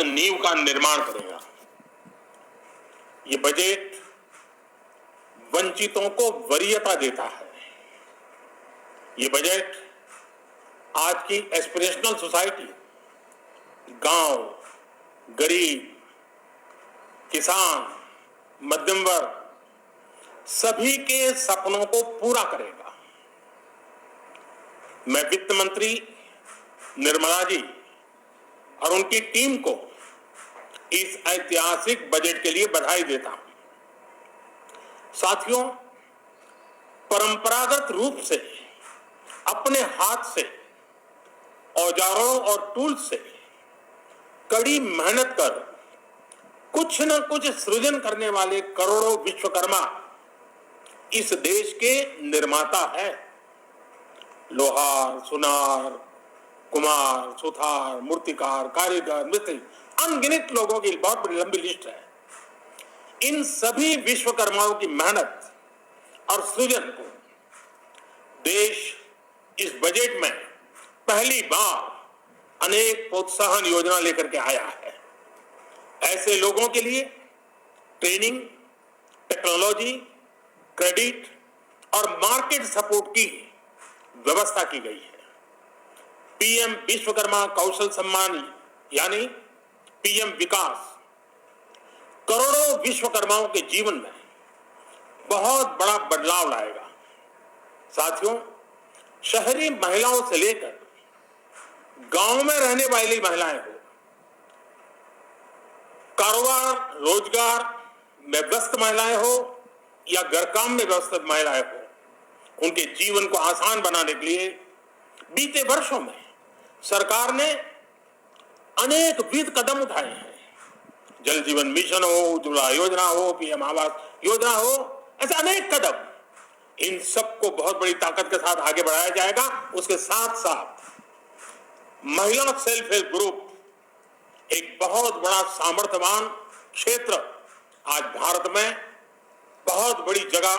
मजबूत नींव का निर्माण करेगा। ये बजट वंचितों को वरीयता देता है। ये बजट आज की एस्पिरेशनल सोसाइटी, गांव, गरीब, किसान, मध्यम वर्ग, सभी के सपनों को पूरा करेगा। मैं वित्त मंत्री निर्मला जी और उनकी टीम को इस ऐतिहासिक बजट के लिए बधाई देता हूं। साथियों, परंपरागत रूप से अपने हाथ से औजारों और टूल्स से कड़ी मेहनत कर कुछ न कुछ सृजन करने वाले करोड़ों विश्वकर्मा इस देश के निर्माता है। लोहार, सुनार, कुम्हार, सुथार, मूर्तिकार, कारीगर, मिस्त्री, अनगिनत लोगों की बहुत बड़ी लंबी लिस्ट है। इन सभी विश्वकर्माओं की मेहनत और सृजन को देश इस बजट में पहली बार अनेक प्रोत्साहन योजना लेकर के आया है। ऐसे लोगों के लिए ट्रेनिंग, टेक्नोलॉजी, क्रेडिट और मार्केट सपोर्ट की व्यवस्था की गई है। पीएम विश्वकर्मा कौशल सम्मान यानी पीएम विकास करोड़ों विश्वकर्माओं के जीवन में बहुत बड़ा बदलाव लाएगा। साथियों, शहरी महिलाओं से लेकर गांव में रहने वाली महिलाएं हो, कारोबार रोजगार में व्यस्त महिलाएं हो या घर काम में व्यस्त महिलाएं हो, उनके जीवन को आसान बनाने के लिए बीते वर्षों में सरकार ने अनेक विविध कदम उठाए हैं। जल जीवन मिशन हो, उज्ज्वला योजना हो, पीएम आवास योजना हो, ऐसे अनेक कदम, इन सबको बहुत बड़ी ताकत के साथ आगे बढ़ाया जाएगा। उसके साथ साथ महिला सेल्फ हेल्प ग्रुप एक बहुत बड़ा सामर्थ्यवान क्षेत्र आज भारत में बहुत बड़ी जगह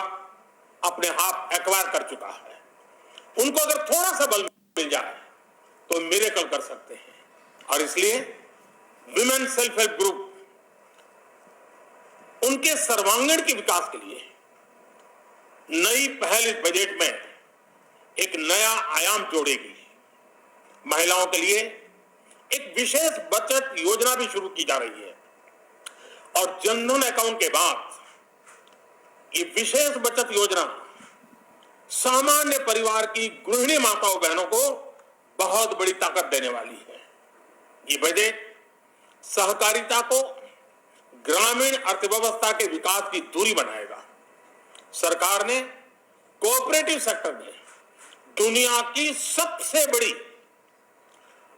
अपने आप एक्वायर कर चुका है। उनको अगर थोड़ा सा बल मिल जाए तो मिरेकल कर सकते हैं। और इसलिए विमेन सेल्फ हेल्प ग्रुप उनके सर्वांगीण के विकास के लिए नई पहल इस बजट में एक नया आयाम जोड़ेगी। महिलाओं के लिए एक विशेष बचत योजना भी शुरू की जा रही है और जनधन अकाउंट के बाद ये विशेष बचत योजना सामान्य परिवार की गृहिणी माताओं बहनों को बहुत बड़ी ताकत देने वाली है। ये बजट सहकारिता को ग्रामीण अर्थव्यवस्था के विकास की धुरी बनाएगा। सरकार ने कोऑपरेटिव सेक्टर में दुनिया की सबसे बड़ी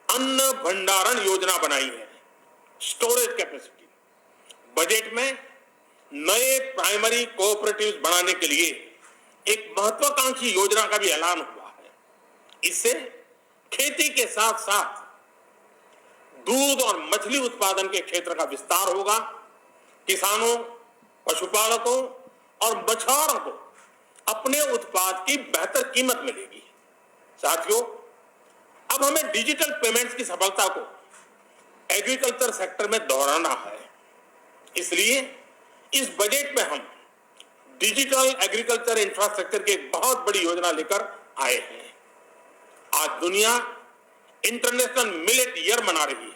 अन्न भंडारण योजना बनाई है, स्टोरेज कैपेसिटी। बजट में नए प्राइमरी कोऑपरेटिव्स बनाने के लिए एक महत्वाकांक्षी योजना का भी ऐलान हुआ है। इससे खेती के साथ साथ दूध और मछली उत्पादन के क्षेत्र का विस्तार होगा। किसानों, पशुपालकों और मछुआरों को अपने उत्पाद की बेहतर कीमत मिलेगी। साथियों, अब हमें डिजिटल पेमेंट्स की सफलता को एग्रीकल्चर सेक्टर में दोहराना है। इसलिए इस बजट में हम डिजिटल एग्रीकल्चर इंफ्रास्ट्रक्चर की एक बहुत बड़ी योजना लेकर आए हैं। आज दुनिया इंटरनेशनल मिलेट ईयर मना रही है।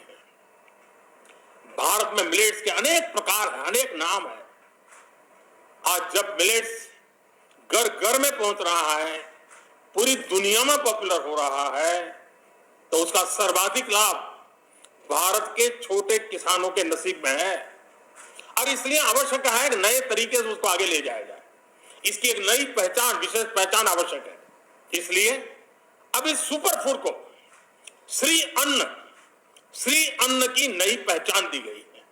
भारत में मिलेट्स के अनेक प्रकार हैं, अनेक नाम है। आज जब मिलेट्स घर घर में पहुंच रहा है, पूरी दुनिया में पॉपुलर हो रहा है, तो उसका सर्वाधिक लाभ भारत के छोटे किसानों के नसीब में है। और इसलिए आवश्यक है कि नए तरीके से उसको आगे ले जाया जाए। इसकी एक नई पहचान, विशेष पहचान आवश्यक है। इसलिए अब इस सुपर फूड को श्री अन्न की नई पहचान दी गई है।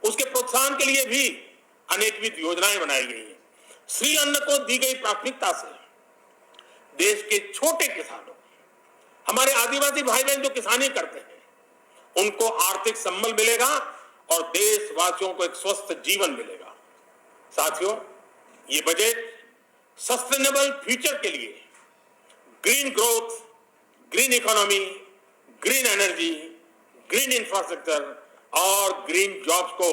उसके प्रोत्साहन के लिए भी अनेकविध योजनाएं बनाई गई है। श्री अन्न को दी गई प्राथमिकता से देश के छोटे किसानों, हमारे आदिवासी भाई बहन जो किसानी करते हैं, उनको आर्थिक संबल मिलेगा और देशवासियों को एक स्वस्थ जीवन मिलेगा। साथियों, ये बजट सस्टेनेबल फ्यूचर के लिए green growth, green economy, green energy, green infrastructure और ग्रीन जॉब्स को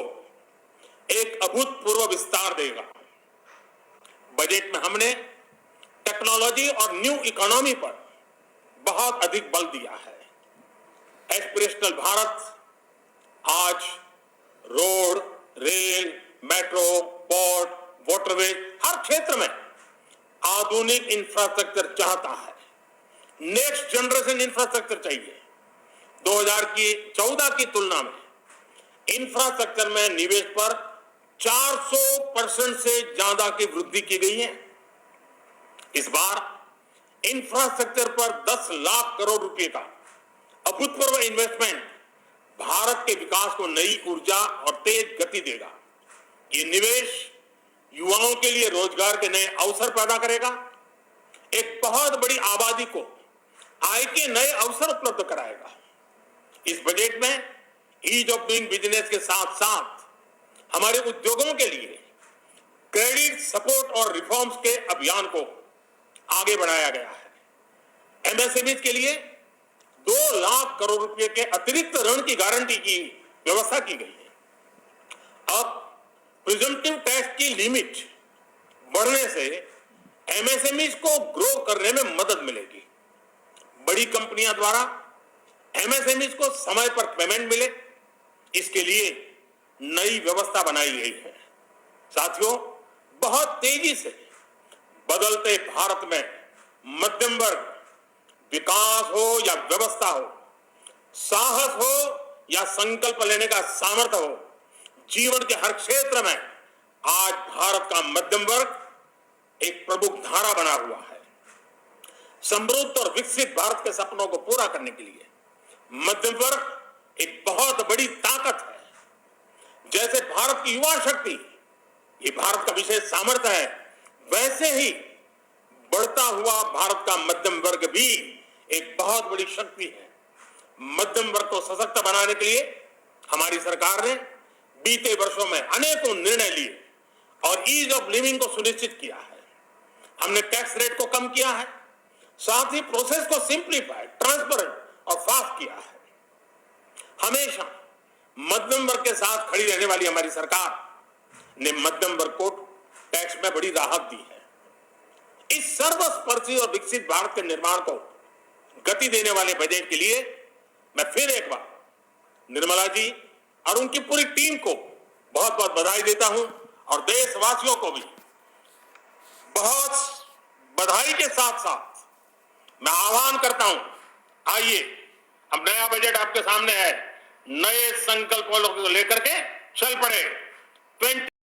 एक अभूतपूर्व विस्तार देगा। बजट में हमने टेक्नोलॉजी और न्यू इकोनॉमी पर बहुत अधिक बल दिया है। एस्पिरेशनल भारत आज road, rail, metro, port, waterway हर क्षेत्र में आधुनिक इंफ्रास्ट्रक्चर चाहता है। नेक्स्ट जनरेशन इंफ्रास्ट्रक्चर चाहिए। 2014 की तुलना में इंफ्रास्ट्रक्चर में निवेश पर 400% से ज्यादा की वृद्धि की गई है। इस बार इंफ्रास्ट्रक्चर पर 10 लाख करोड़ रुपए का अभूतपूर्व इन्वेस्टमेंट भारत के विकास को नई ऊर्जा और तेज गति देगा। ये निवेश युवाओं के लिए रोजगार के नए अवसर पैदा करेगा, एक बहुत बड़ी आबादी को आय के नए अवसर उपलब्ध कराएगा। इस बजट में ईज ऑफ डूइंग बिजनेस के साथ साथ हमारे उद्योगों के लिए क्रेडिट सपोर्ट और रिफॉर्म्स के अभियान को आगे बढ़ाया गया है। एमएसएमई के लिए 2 लाख करोड़ रुपए के अतिरिक्त ऋण की गारंटी की व्यवस्था की गई है। अब प्रिजम्पटिव टैक्स की लिमिट बढ़ने से एमएसएमई को ग्रो करने में मदद मिलेगी। बड़ी कंपनियां द्वारा एमएसएमई को समय पर पेमेंट मिले, इसके लिए नई व्यवस्था बनाई गई है। साथियों, बहुत तेजी से बदलते भारत में मध्यम वर्ग, विकास हो या व्यवस्था हो, साहस हो या संकल्प लेने का सामर्थ्य हो, जीवन के हर क्षेत्र में आज भारत का मध्यम वर्ग एक प्रमुख धारा बना हुआ है। समृद्ध और विकसित भारत के सपनों को पूरा करने के लिए मध्यम वर्ग एक बहुत बड़ी ताकत है। जैसे भारत की युवा शक्ति ये भारत का विशेष सामर्थ्य है, वैसे ही बढ़ता हुआ भारत का मध्यम वर्ग भी एक बहुत बड़ी शक्ति है। मध्यम वर्ग को सशक्त बनाने के लिए हमारी सरकार ने बीते वर्षों में अनेकों निर्णय लिए और ईज ऑफ लिविंग को सुनिश्चित किया है। हमने टैक्स रेट को कम किया है, साथ ही प्रोसेस को सिंप्लीफाई, ट्रांसपेरेंट और फास्ट किया है। हमेशा मध्यम वर्ग के साथ खड़ी रहने वाली हमारी सरकार ने मध्यम वर्ग को टैक्स में बड़ी राहत दी है। इस सर्वस्पर्शी और विकसित भारत के निर्माण को गति देने वाले बजट के लिए मैं फिर एक बार निर्मला जी और उनकी पूरी टीम को बहुत बहुत बधाई देता हूं और देशवासियों को भी बहुत बधाई के साथ साथ मैं आह्वान करता हूं, आइए अब नया बजट आपके सामने है, नए संकल्पों को लेकर के चल पड़े।